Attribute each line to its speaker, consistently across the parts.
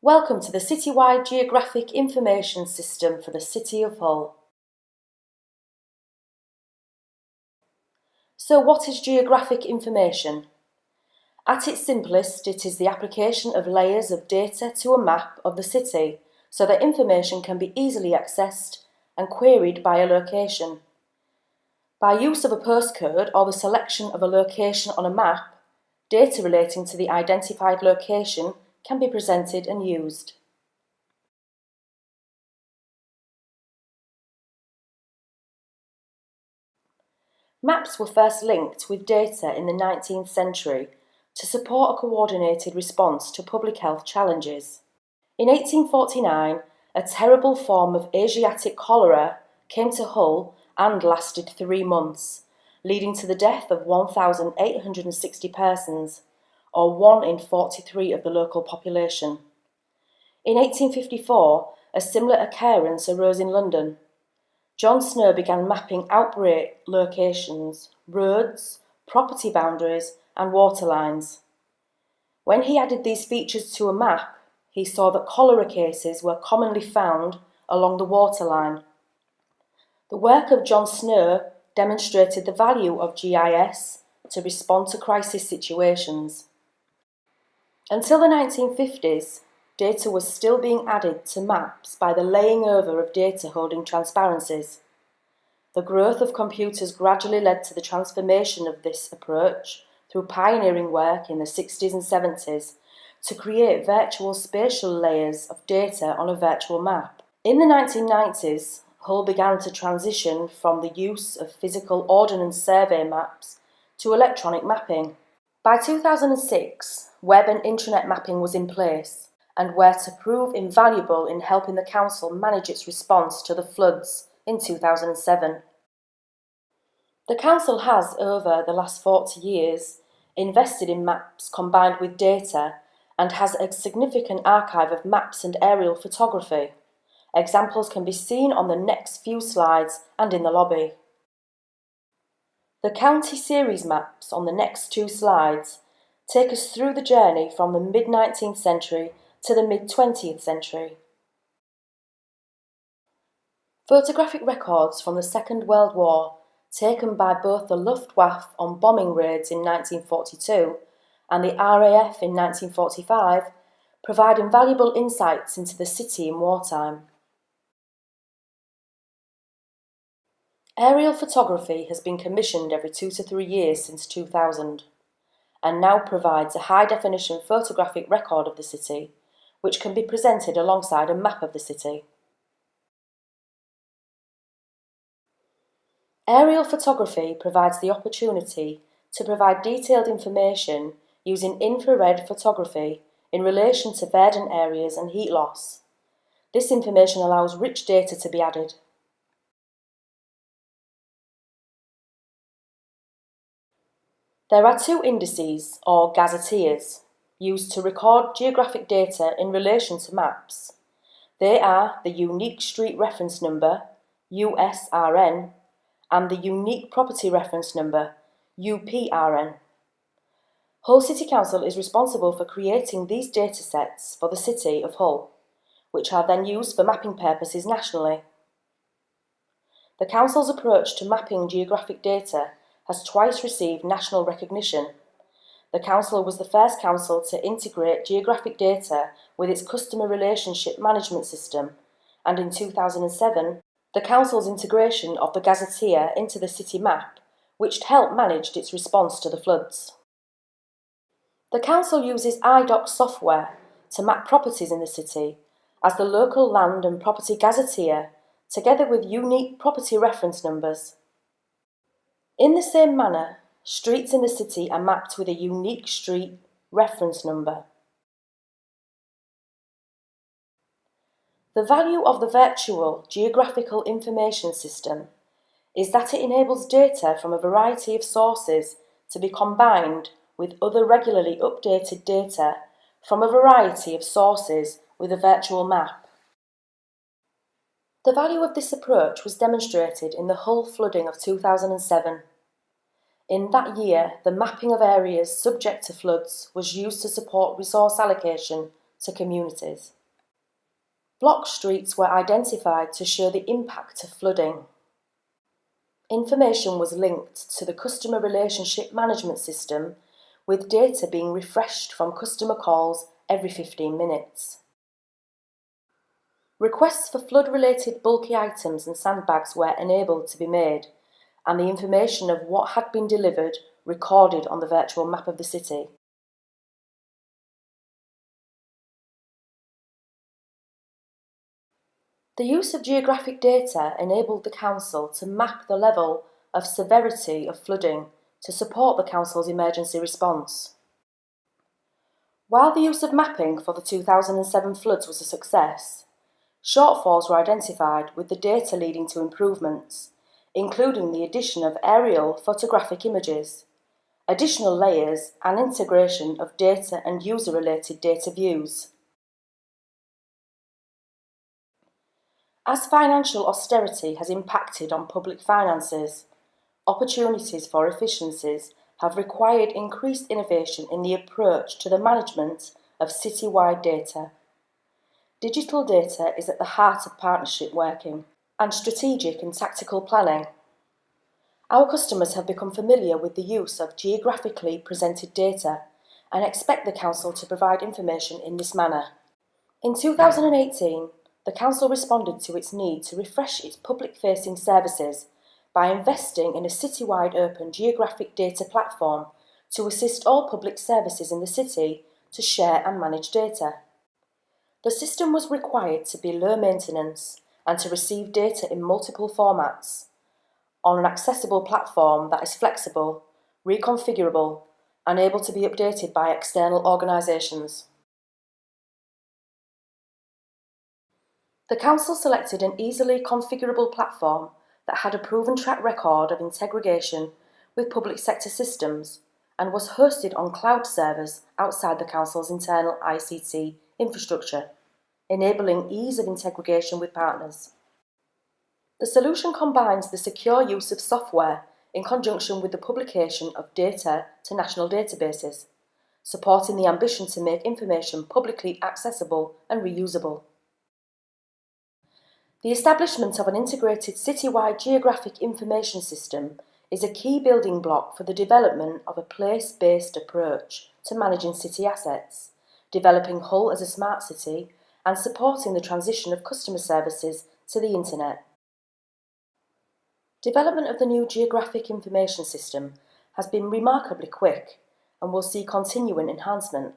Speaker 1: Welcome to the Citywide Geographic Information System for the City of Hull. So what is geographic information? At its simplest, it is the application of layers of data to a map of the city so that information can be easily accessed and queried by a location. By use of a postcode or the selection of a location on a map, data relating to the identified location can be presented and used. Maps were first linked with data in the 19th century to support a coordinated response to public health challenges. In 1849, a terrible form of Asiatic cholera came to Hull and lasted 3 months, leading to the death of 1,860 persons, or 1 in 43 of the local population. In 1854, a similar occurrence arose in London. John Snow began mapping outbreak locations, roads, property boundaries and water lines. When he added these features to a map, he saw that cholera cases were commonly found along the waterline. The work of John Snow demonstrated the value of GIS to respond to crisis situations. Until the 1950s, data was still being added to maps by the laying over of data holding transparencies. The growth of computers gradually led to the transformation of this approach through pioneering work in the 60s and 70s to create virtual spatial layers of data on a virtual map. In the 1990s, Hull began to transition from the use of physical ordnance survey maps to electronic mapping. By 2006, web and intranet mapping was in place and were to prove invaluable in helping the council manage its response to the floods in 2007. The council has, over the last 40 years, invested in maps combined with data and has a significant archive of maps and aerial photography. Examples can be seen on the next few slides and in the lobby. The county series maps on the next 2 slides take us through the journey from the mid-19th century to the mid-20th century. Photographic records from the Second World War, taken by both the Luftwaffe on bombing raids in 1942 and the RAF in 1945, provide invaluable insights into the city in wartime. Aerial photography has been commissioned every 2 to 3 years since 2000 and now provides a high-definition photographic record of the city, which can be presented alongside a map of the city. Aerial photography provides the opportunity to provide detailed information using infrared photography in relation to verdant areas and heat loss. This information allows rich data to be added. There are 2 indices, or gazetteers, used to record geographic data in relation to maps. They are the Unique Street Reference Number, USRN, and the Unique Property Reference Number, UPRN. Hull City Council is responsible for creating these datasets for the City of Hull, which are then used for mapping purposes nationally. The Council's approach to mapping geographic data has twice received national recognition. The Council was the first council to integrate geographic data with its customer relationship management system, and in 2007, the Council's integration of the gazetteer into the city map, which helped manage its response to the floods. The Council uses iDoc software to map properties in the city as the local land and property gazetteer, together with unique property reference numbers. In the same manner, streets in the city are mapped with a unique street reference number. The value of the virtual Geographical Information System is that it enables data from a variety of sources to be combined with other regularly updated data from a variety of sources with a virtual map. The value of this approach was demonstrated in the Hull flooding of 2007. In that year, the mapping of areas subject to floods was used to support resource allocation to communities. Block streets were identified to show the impact of flooding. Information was linked to the customer relationship management system, with data being refreshed from customer calls every 15 minutes. Requests for flood-related bulky items and sandbags were enabled to be made, and the information of what had been delivered recorded on the virtual map of the city. The use of geographic data enabled the council to map the level of severity of flooding to support the council's emergency response. While the use of mapping for the 2007 floods was a success, shortfalls were identified, with the data leading to improvements, including the addition of aerial photographic images, additional layers and integration of data and user-related data views. As financial austerity has impacted on public finances, opportunities for efficiencies have required increased innovation in the approach to the management of citywide data. Digital data is at the heart of partnership working and strategic and tactical planning. Our customers have become familiar with the use of geographically presented data and expect the Council to provide information in this manner. In 2018, the Council responded to its need to refresh its public-facing services by investing in a citywide open geographic data platform to assist all public services in the city to share and manage data. The system was required to be low maintenance and to receive data in multiple formats on an accessible platform that is flexible, reconfigurable, and able to be updated by external organisations. The Council selected an easily configurable platform that had a proven track record of integration with public sector systems and was hosted on cloud servers outside the Council's internal ICT infrastructure, enabling ease of integration with partners. The solution combines the secure use of software in conjunction with the publication of data to national databases, supporting the ambition to make information publicly accessible and reusable. The establishment of an integrated citywide geographic information system is a key building block for the development of a place-based approach to managing city assets, developing Hull as a smart city, and supporting the transition of customer services to the Internet. Development of the new Geographic Information System has been remarkably quick and will see continuing enhancement.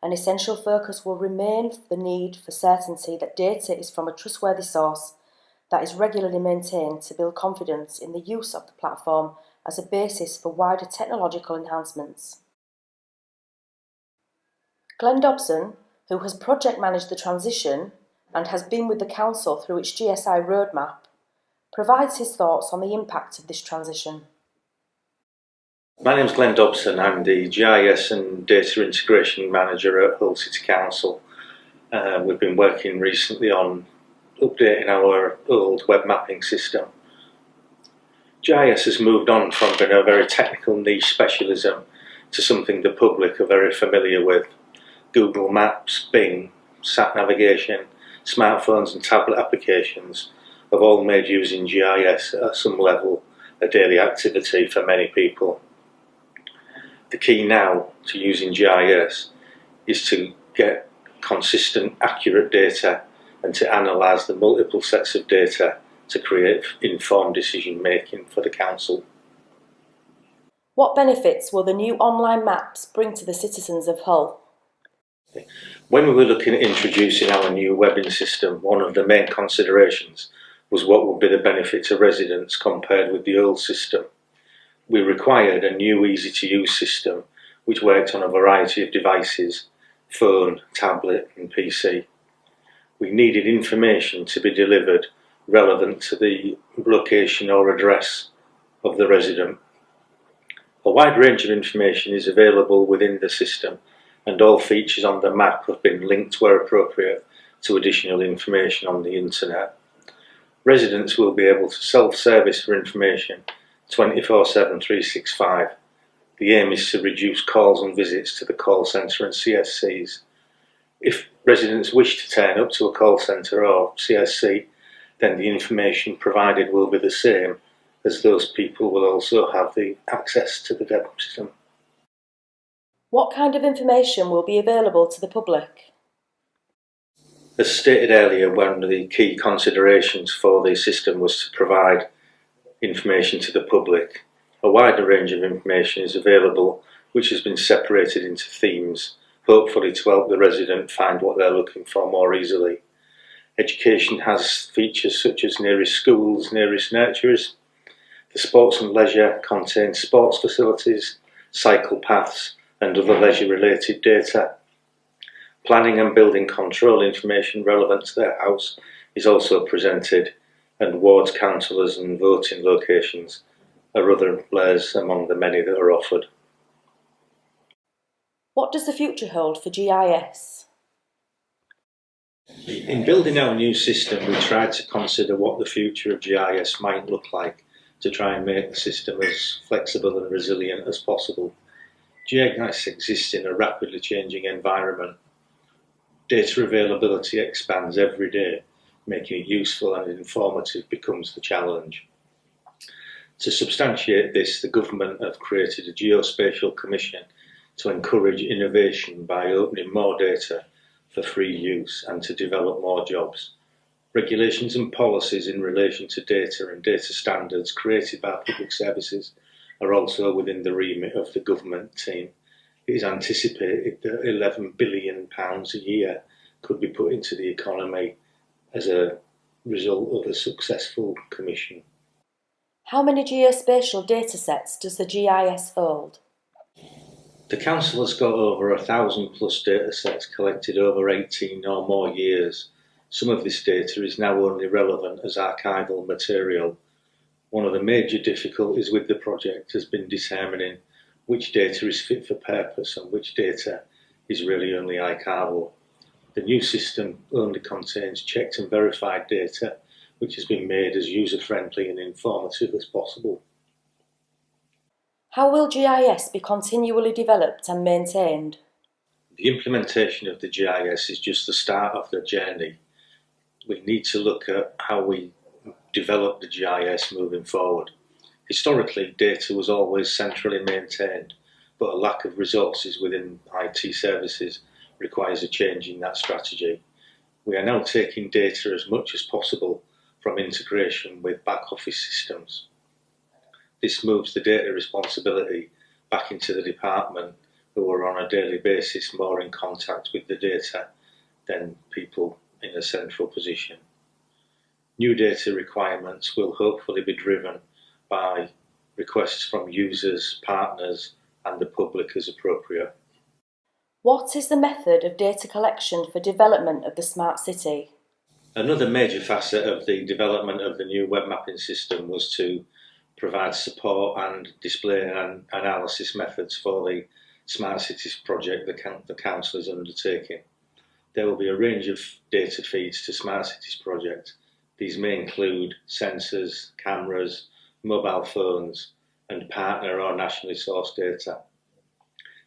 Speaker 1: An essential focus will remain the need for certainty that data is from a trustworthy source that is regularly maintained to build confidence in the use of the platform as a basis for wider technological enhancements. Glenn Dobson, who has project managed the transition and has been with the Council through its GSI roadmap, provides his thoughts on the impact of this transition.
Speaker 2: My name is Glenn Dobson. I'm the GIS and Data Integration Manager at Hull City Council. We've been working recently on updating our old web mapping system. GIS has moved on from being a very technical niche specialism to something the public are very familiar with. Google Maps, Bing, sat navigation, smartphones and tablet applications have all made using GIS at some level a daily activity for many people. The key now to using GIS is to get consistent, accurate data and to analyse the multiple sets of data to create informed decision making for the Council.
Speaker 1: What benefits will the new online maps bring to the citizens of Hull?
Speaker 2: When we were looking at introducing our new webbing system, one of the main considerations was what would be the benefit to residents compared with the old system. We required a new easy-to-use system which worked on a variety of devices, phone, tablet and PC. We needed information to be delivered relevant to the location or address of the resident. A wide range of information is available within the system, and all features on the map have been linked where appropriate to additional information on the Internet. Residents will be able to self-service for information 24/7, 365. The aim is to reduce calls and visits to the call centre and CSCs. If residents wish to turn up to a call centre or CSC, then the information provided will be the same, as those people will also have the access to the web system.
Speaker 1: What kind of information will be available to the public?
Speaker 2: As stated earlier, one of the key considerations for the system was to provide information to the public. A wider range of information is available, which has been separated into themes, hopefully to help the resident find what they're looking for more easily. Education has features such as nearest schools, nearest nurseries. The sports and leisure contains sports facilities, cycle paths and other leisure related data. Planning and building control information relevant to their house is also presented, and wards, councillors and voting locations are other layers among the many that are offered.
Speaker 1: What does the future hold for GIS?
Speaker 2: In building our new system, we tried to consider what the future of GIS might look like to try and make the system as flexible and resilient as possible. GIS exists in a rapidly changing environment. Data availability expands every day, making it useful and informative becomes the challenge. To substantiate this, the government have created a geospatial commission to encourage innovation by opening more data for free use and to develop more jobs. Regulations and policies in relation to data and data standards created by public services are also within the remit of the government team. It is anticipated that £11 billion a year could be put into the economy as a result of a successful commission.
Speaker 1: How many geospatial datasets does the GIS hold?
Speaker 2: The council has got over 1,000 plus datasets collected over 18 or more years. Some of this data is now only relevant as archival material. One of the major difficulties with the project has been determining which data is fit for purpose and which data is really only archival. The new system only contains checked and verified data, which has been made as user-friendly and informative as possible.
Speaker 1: How will GIS be continually developed and maintained?
Speaker 2: The implementation of the GIS is just the start of the journey. We need to look at how we develop the GIS moving forward. Historically, data was always centrally maintained, but a lack of resources within IT services requires a change in that strategy. We are now taking data as much as possible from integration with back office systems. This moves the data responsibility back into the department, who are on a daily basis more in contact with the data than people in a central position. New data requirements will hopefully be driven by requests from users, partners and the public as appropriate.
Speaker 1: What is the method of data collection for development of the smart city?
Speaker 2: Another major facet of the development of the new web mapping system was to provide support and display and analysis methods for the Smart Cities project the council is undertaking. There will be a range of data feeds to Smart Cities project. These may include sensors, cameras, mobile phones and partner or nationally sourced data.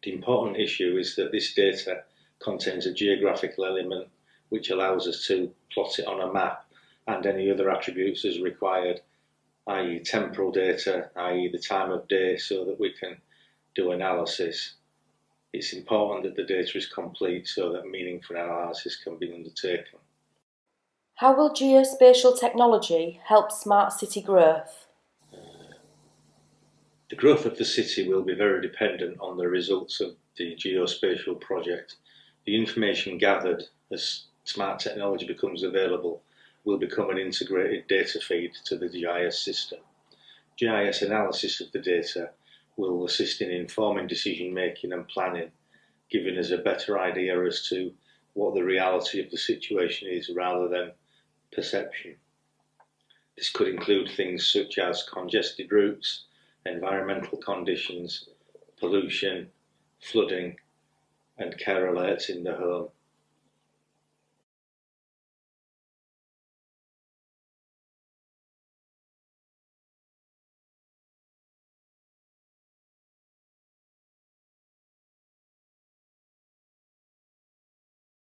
Speaker 2: The important issue is that this data contains a geographical element which allows us to plot it on a map and any other attributes as required, i.e. temporal data, i.e. the time of day, so that we can do analysis. It's important that the data is complete so that meaningful analysis can be undertaken.
Speaker 1: How will geospatial technology help smart city growth?
Speaker 2: The growth of the city will be very dependent on the results of the geospatial project. The information gathered as smart technology becomes available will become an integrated data feed to the GIS system. GIS analysis of the data will assist in informing decision making and planning, giving us a better idea as to what the reality of the situation is rather than perception. This could include things such as congested routes, environmental conditions, pollution, flooding and care alerts in the home.